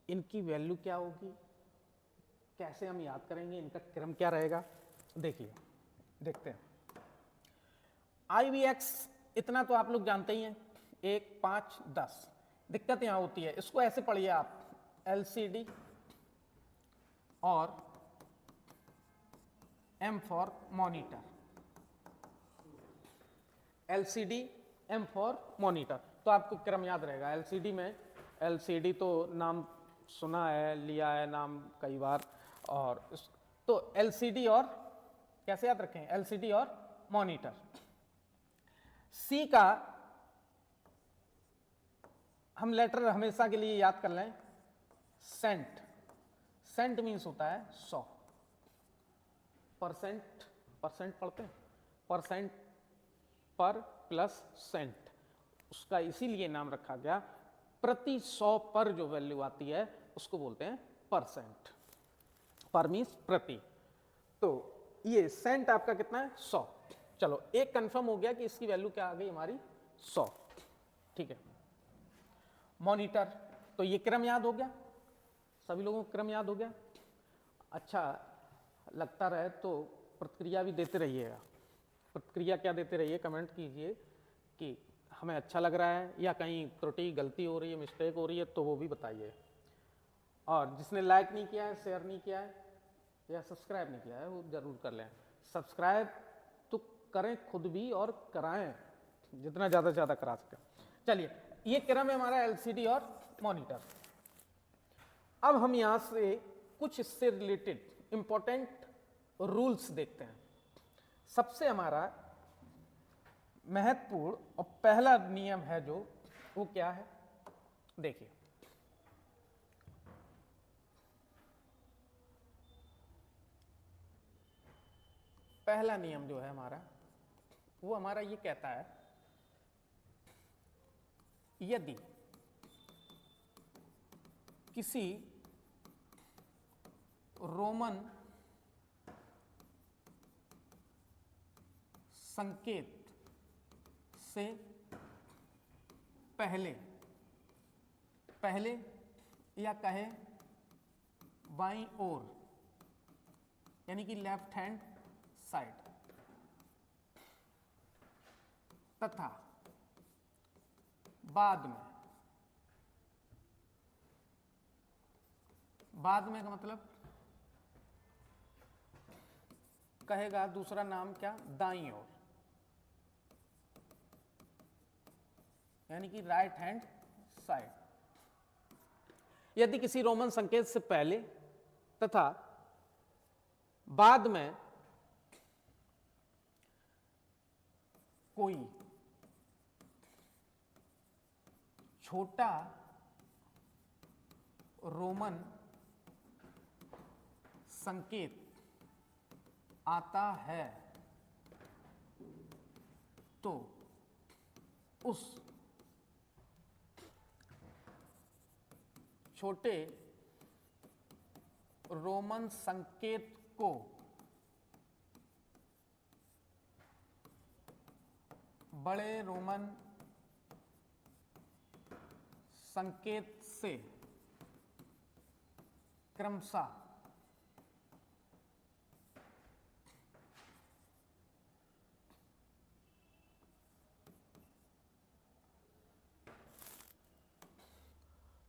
इनकी वैल्यू क्या होगी, कैसे हम याद करेंगे, इनका क्रम क्या रहेगा। देखिए, देखते हैं। IVX इतना तो आप लोग जानते ही हैं, 1, 5, 10। दिक्कत यहां होती है, इसको ऐसे पढ़िए आप, LCD और M for monitor. LCD, M for monitor, तो आपको क्रम याद रहेगा। LCD में, LCD तो नाम सुना है, लिया है नाम कई बार। और तो LCD और कैसे याद रखें? LCD और मॉनिटर। C का हम लेटर हमेशा के लिए याद कर लें, सेंट। सेंट मीन्स होता है 100। परसेंट, परसेंट पढ़ते हैं, परसेंट पर प्लस सेंट, उसका इसीलिए नाम रखा गया। प्रति 100 पर जो वैल्यू आती है उसको बोलते हैं परसेंट। पर मीन्स प्रति। तो ये सेंट आपका कितना है? 100। चलो, एक कंफर्म हो गया कि इसकी वैल्यू क्या आ गई हमारी? 100। ठीक है। मॉनिटर, तो ये क्रम याद हो गया, सभी लोगों को क्रम याद हो गया। अच्छा लगता रहे तो प्रतिक्रिया भी देते रहिएगा। प्रतिक्रिया क्या देते रहिए, कमेंट कीजिए कि हमें अच्छा लग रहा है या कहीं त्रुटि गलती हो रही है, मिस्टेक हो रही है, तो वो भी बताइए। और जिसने लाइक नहीं किया है, शेयर नहीं किया है या सब्सक्राइब नहीं किया है, वो जरूर कर लें। सब्सक्राइब तो करें खुद भी और कराएं, जितना ज़्यादा से ज़्यादा करा सकें। चलिए, ये क्रम है हमारा एलसीडी और मॉनिटर। अब हम यहाँ से कुछ इससे रिलेटेड इंपॉर्टेंट रूल्स देखते हैं। सबसे हमारा महत्वपूर्ण और पहला नियम है जो, वो क्या है, देखिए। पहला नियम जो है हमारा, वो हमारा ये कहता है, यदि किसी रोमन संकेत से पहले या कहे बाईं ओर, यानी कि लेफ्ट हैंड साइड, तथा बाद में का मतलब कहेगा दूसरा नाम क्या, दाईं ओर, यानी कि राइट हैंड साइड। यदि किसी रोमन संकेत से पहले तथा बाद में कोई छोटा रोमन संकेत आता है, तो उस छोटे रोमन संकेत को बड़े रोमन संकेत से क्रमशः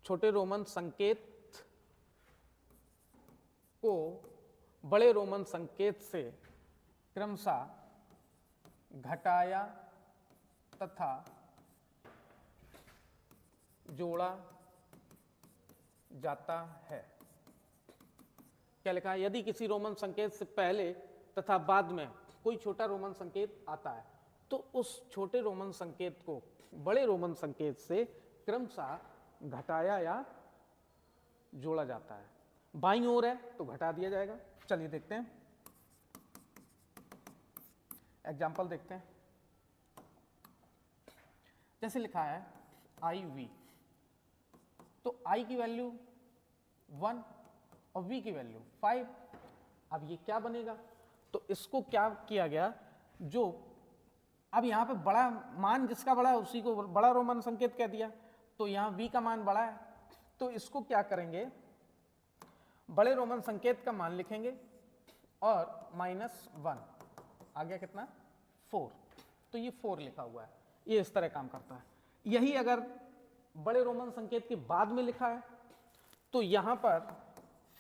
छोटे रोमन संकेत को बड़े रोमन संकेत से क्रमशः घटाया तथा जोड़ा जाता है। क्या लिखा है, यदि किसी रोमन संकेत से पहले तथा बाद में कोई छोटा रोमन संकेत आता है, तो उस छोटे रोमन संकेत को बड़े रोमन संकेत से क्रमशः घटाया या जोड़ा जाता है। बाईं ओर है तो घटा दिया जाएगा। चलिए देखते हैं, एग्जाम्पल देखते हैं। जैसे लिखा है IV, तो I की वैल्यू 1 और V की वैल्यू 5। अब ये क्या बनेगा, तो इसको क्या किया गया, जो अब यहां पे बड़ा मान जिसका बड़ा है उसी को बड़ा रोमन संकेत कह दिया, तो यहां V का मान बड़ा है, तो इसको क्या करेंगे, बड़े रोमन संकेत का मान लिखेंगे और -1 आ गया कितना, 4, तो ये 4 लिखा हुआ है। ये इस तरह काम करता है। यही अगर बड़े रोमन संकेत के बाद में लिखा है, तो यहां पर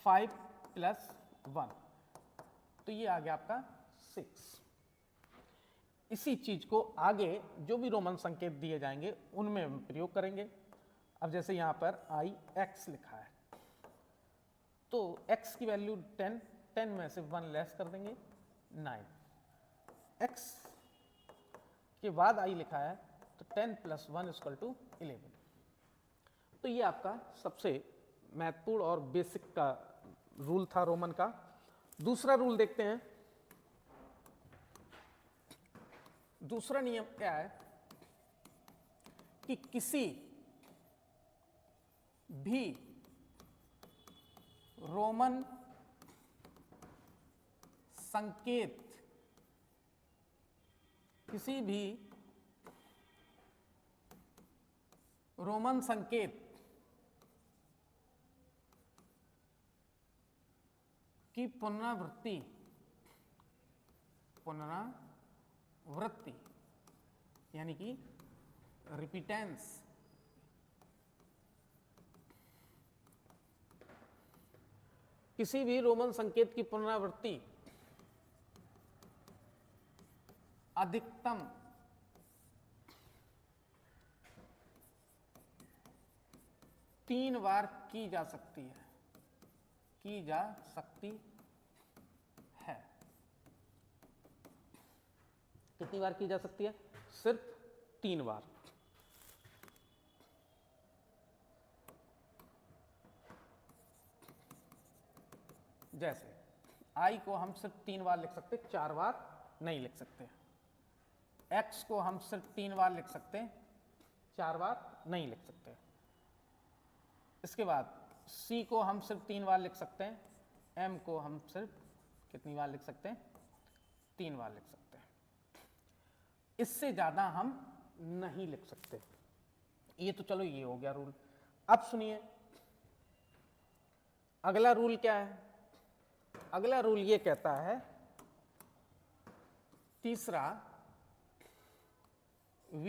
5 + 1, तो ये आ गया आपका 6। इसी चीज को आगे जो भी रोमन संकेत दिए जाएंगे उनमें हम प्रयोग करेंगे। अब जैसे यहां पर IX लिखा है, तो x की वैल्यू 10 में से 1 लेस कर देंगे 9। x के बाद I लिखा है, तो 10 + 1 = 11। तो ये आपका सबसे महत्वपूर्ण और बेसिक का रूल था रोमन का। दूसरा रूल देखते हैं। दूसरा नियम क्या है कि किसी भी रोमन संकेत, किसी भी रोमन संकेत की पुनरावृत्ति यानी कि रिपीटेंस किसी भी रोमन संकेत की पुनरावृत्ति अधिकतम 3 बार की जा सकती है, कितनी बार की जा सकती है? सिर्फ 3 बार। जैसे I को हम सिर्फ 3 बार लिख सकते, 4 बार नहीं लिख सकते। X को हम सिर्फ 3 बार लिख सकते, 4 बार नहीं लिख सकते। इसके बाद C को हम सिर्फ 3 बार लिख सकते हैं, M को हम सिर्फ कितनी बार लिख सकते हैं? 3 बार लिख सकते हैं। इससे ज्यादा हम नहीं लिख सकते। ये तो चलो ये हो गया रूल। अब सुनिए अगला रूल क्या है। अगला रूल ये कहता है, तीसरा, V,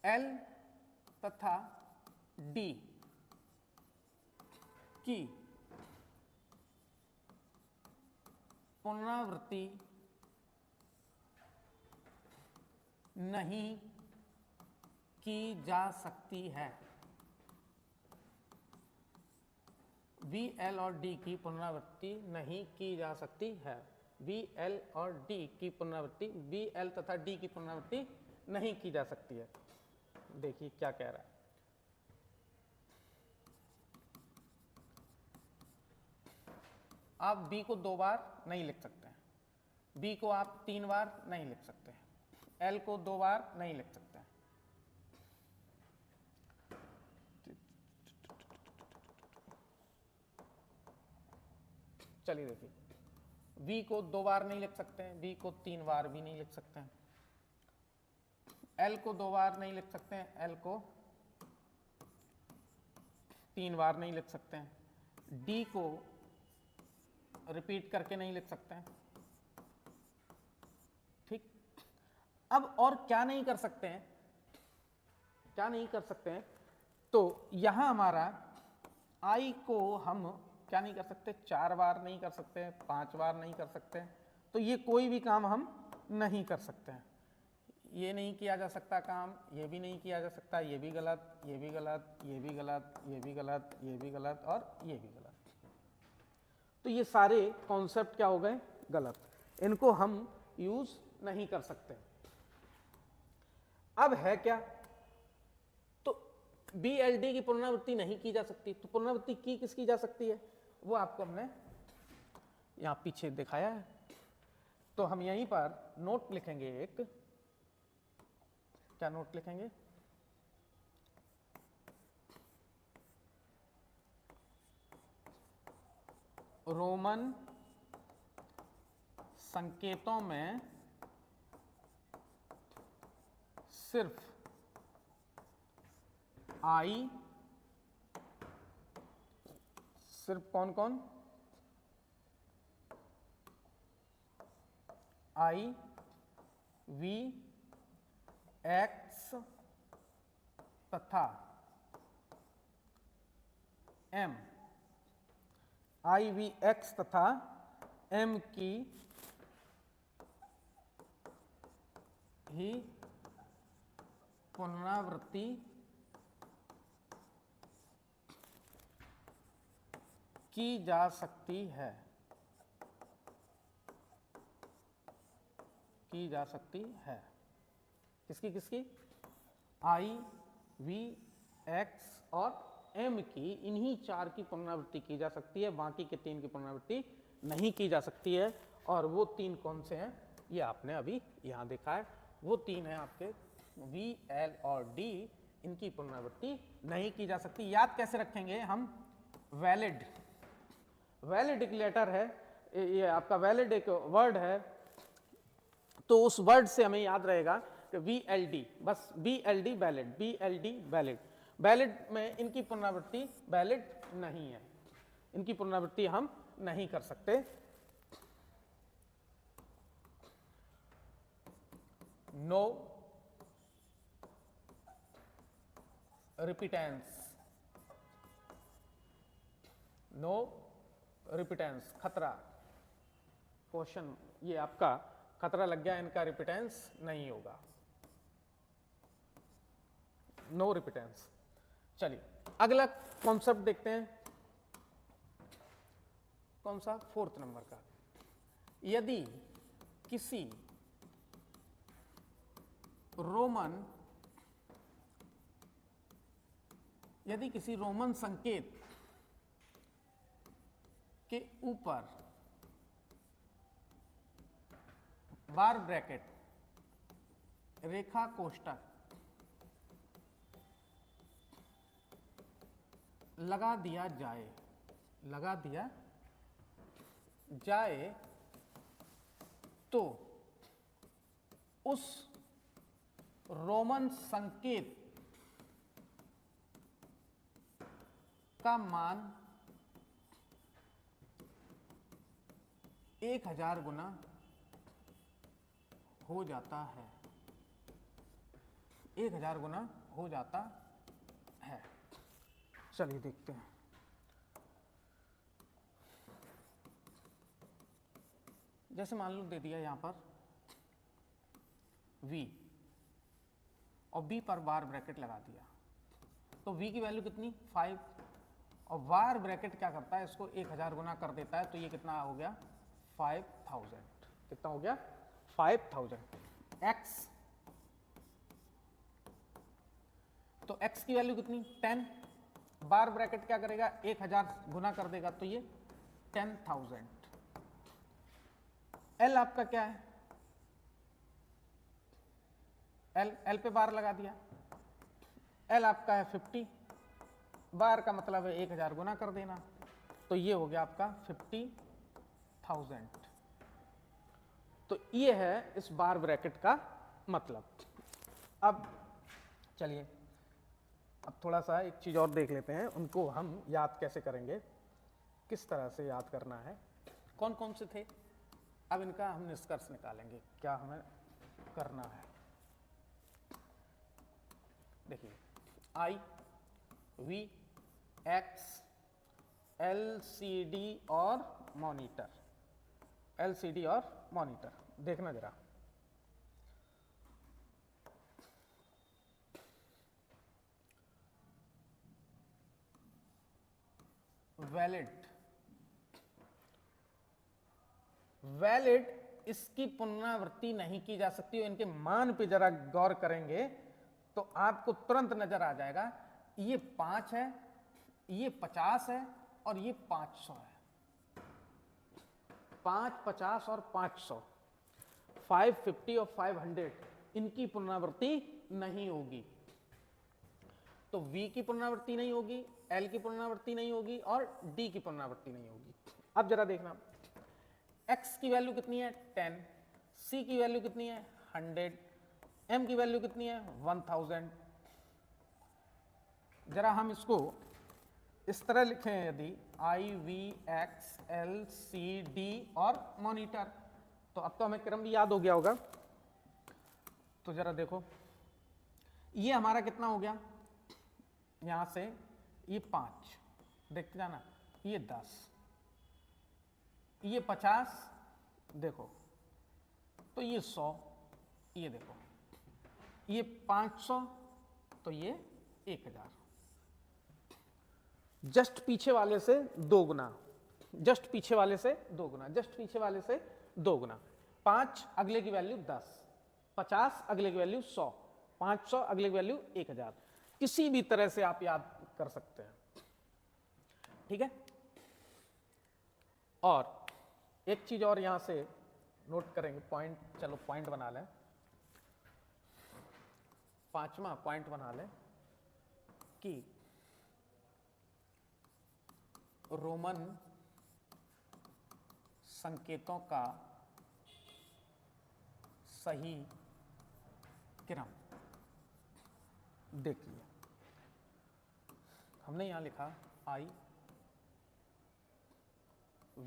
L तथा D की पुनरावृत्ति नहीं की जा सकती है। V, L और D की पुनरावृत्ति नहीं की जा सकती है। V, L और D की पुनरावृत्ति, V, L तथा D की पुनरावृत्ति नहीं की जा सकती है। देखिए क्या कह रहा है। आप B को 2 बार नहीं लिख सकते हैं, B को आप 3 बार नहीं लिख सकते हैं, L को 2 बार नहीं लिख सकते हैं। चलिए देखिए, V को 2 बार नहीं लिख सकते हैं, B को 3 बार भी नहीं लिख सकते हैं, L को 2 बार नहीं लिख सकते हैं, L को 3 बार नहीं लिख सकते हैं, D को रिपीट करके नहीं लिख सकते हैं। ठीक, अब और क्या नहीं कर सकते हैं, क्या नहीं कर सकते हैं? तो यहां हमारा I को हम क्या नहीं कर सकते? 4 बार नहीं कर सकते, 5 बार नहीं कर सकते। तो ये कोई भी काम हम नहीं कर सकते हैं। ये नहीं किया जा सकता काम, ये भी नहीं किया जा सकता, ये भी गलत, ये भी गलत, ये भी गलत, ये भी गलत, ये भी गलत और ये भी गलत। तो ये सारे कॉन्सेप्ट क्या हो गए? गलत। इनको हम यूज नहीं कर सकते। अब है क्या? तो BLD की पुनरावृत्ति नहीं की जा सकती, तो पुनरावृत्ति की किसकी जा सकती है? वो आपको हमने यहां पीछे दिखाया है। तो हम यहीं पर नोट लिखेंगे एक, क्या नोट लिखेंगे? रोमन संकेतों में सिर्फ I, सिर्फ कौन कौन? I, V, X तथा M, I, V, X तथा M की ही पुनरावृत्ति की जा सकती है, की जा सकती है। किसकी किसकी? I, V, X और M की, इन्हीं 4 की पुनरावृत्ति की जा सकती है, बाकी के 3 की पुनरावृत्ति नहीं की जा सकती है। और वो 3 कौन से हैं? ये आपने अभी यहां देखा है। वो 3 हैं आपके V, L और D, इनकी पुनरावृत्ति नहीं की जा सकती। याद कैसे रखेंगे हम? वैलिड, वैलिड एक लेटर है, ये आपका वैलिड एक वर्ड है, तो उस वर्ड से हमें याद रहेगा VLD, बस VLD valid, VLD valid. Valid में इनकी पुनरावृत्ति वैलिड नहीं है, इनकी पुनरावृत्ति हम नहीं कर सकते। नो रिपीटेंस, नो रिपीटेंस, खतरा, क्वेश्चन ये आपका खतरा लग गया, इनका रिपीटेंस नहीं होगा, नो रिपीटेंस। चलिए अगला कॉन्सेप्ट देखते हैं, कौन सा, 4th नंबर का। यदि किसी रोमन संकेत के ऊपर बार ब्रैकेट, रेखा कोष्ठक लगा दिया जाए तो उस रोमन संकेत का मान 1000 गुना हो जाता है, 1000 गुना हो जाता है। चलिए देखते हैं। जैसे मान लो दे दिया यहां पर V और B पर बार ब्रैकेट लगा दिया, तो V की वैल्यू कितनी 5, और बार ब्रैकेट क्या करता है, इसको 1000 गुना कर देता है, तो ये कितना हो गया 5000, कितना हो गया 5000। X, तो X की वैल्यू कितनी 10, बार ब्रैकेट क्या करेगा 1000 गुना कर देगा, तो ये 10,000। L आपका क्या है, L पे बार लगा दिया, L आपका है 50, बार का मतलब है 1000 गुना कर देना, तो ये हो गया आपका 50,000। तो ये है इस बार ब्रैकेट का मतलब। अब चलिए अब थोड़ा सा एक चीज और देख लेते हैं, उनको हम याद कैसे करेंगे, किस तरह से याद करना है, कौन कौन से थे। अब इनका हम निष्कर्ष निकालेंगे, क्या हमें करना है। देखिए I, V, X, LCD और मॉनिटर, LCD और मॉनिटर, देखना जरा। वैलिड इसकी पुनरावृत्ति नहीं की जा सकती, और इनके मान पे जरा गौर करेंगे तो आपको तुरंत नजर आ जाएगा, ये 5 है, ये 50 है और ये 500 है। 5, 50 और 500, 550 और 500, इनकी पुनरावृत्ति नहीं होगी। तो V की पुनरावृत्ति नहीं होगी, L की पुनरावृत्ति नहीं होगी और D की पुनरावृत्ति नहीं होगी। अब जरा देखना, X की वैल्यू कितनी है 10, C की वैल्यू कितनी है 100, M की वैल्यू कितनी है 1000। जरा हम इसको इस तरह लिखें, यदि I, V, X, L, C, D और मॉनिटर, तो अब तो हमें क्रम भी याद हो गया होगा। तो जरा देखो, ये हमारा कितना हो गया, यहां से ये 5, देखते जाना, ये 10, ये 50, देखो, तो ये 100, ये देखो, ये 500, तो ये 1000। जस्ट पीछे वाले से 2 गुना, जस्ट पीछे वाले से 2 गुना, जस्ट पीछे वाले से 2 गुना। 5 अगले की वैल्यू 10, 50 अगले की वैल्यू 100, 500 अगले की वैल्यू 1000। किसी भी तरह से आप याद कर सकते हैं, ठीक है। और एक चीज और यहां से नोट करेंगे, पॉइंट, चलो पॉइंट बना लें, 5वां पॉइंट बना लें कि रोमन संकेतों का सही क्रम। देखिए हमने यहां लिखा I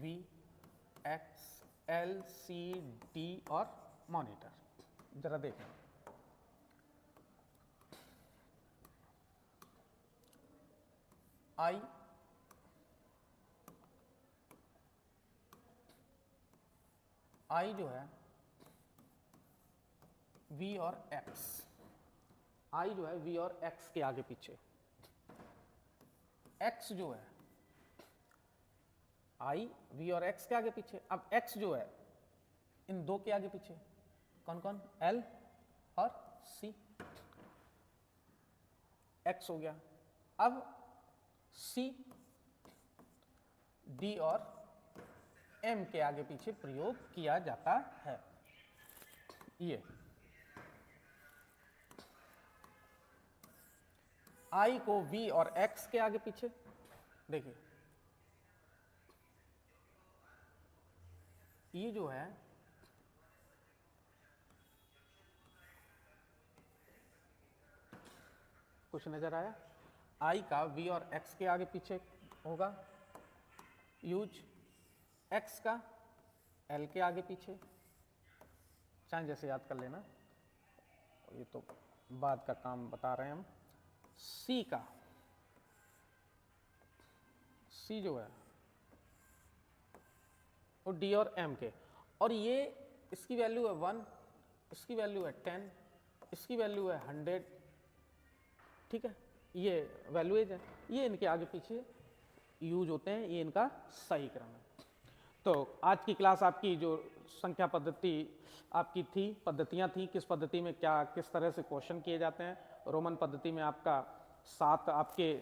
V X L C D और मॉनिटर। जरा देखें, I जो है V और X, I जो है V और X के आगे पीछे, X जो है I V और X के आगे पीछे। अब X जो है इन दो के आगे पीछे, कौन कौन, L और C, X हो गया। अब C D और M के आगे पीछे प्रयोग किया जाता है। ये I को V और X के आगे पीछे, देखिए ये जो है कुछ नजर आया, I का V और X के आगे पीछे होगा यूज, X का L के आगे पीछे, चाहे जैसे याद कर लेना, ये तो बाद का काम बता रहे हैं हम। C का, C जो है और D और M के, और ये इसकी वैल्यू है 1, इसकी वैल्यू है 10, इसकी वैल्यू है 100, ठीक है, ये वैल्यूएज है, ये इनके आगे पीछे यूज होते हैं, ये इनका सही क्रम है। तो आज की क्लास आपकी जो संख्या पद्धति आपकी थी, पद्धतियां थी, किस पद्धति में क्या किस तरह से क्वेश्चन किए जाते हैं। रोमन पद्धति में आपका 7 आपके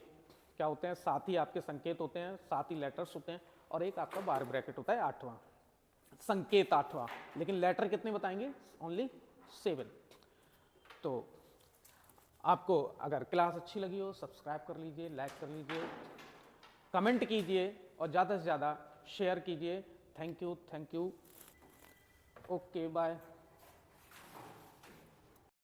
क्या होते हैं, 7 ही आपके संकेत होते हैं, 7 ही लेटर्स होते हैं, और एक आपका बार ब्रैकेट होता है 8वां संकेत, 8वां, लेकिन लेटर कितने बताएंगे, ओनली 7। तो आपको अगर क्लास अच्छी लगी हो सब्सक्राइब कर लीजिए, लाइक कर लीजिए, कमेंट कीजिए और ज़्यादा से ज़्यादा शेयर कीजिए। Thank you, okay bye.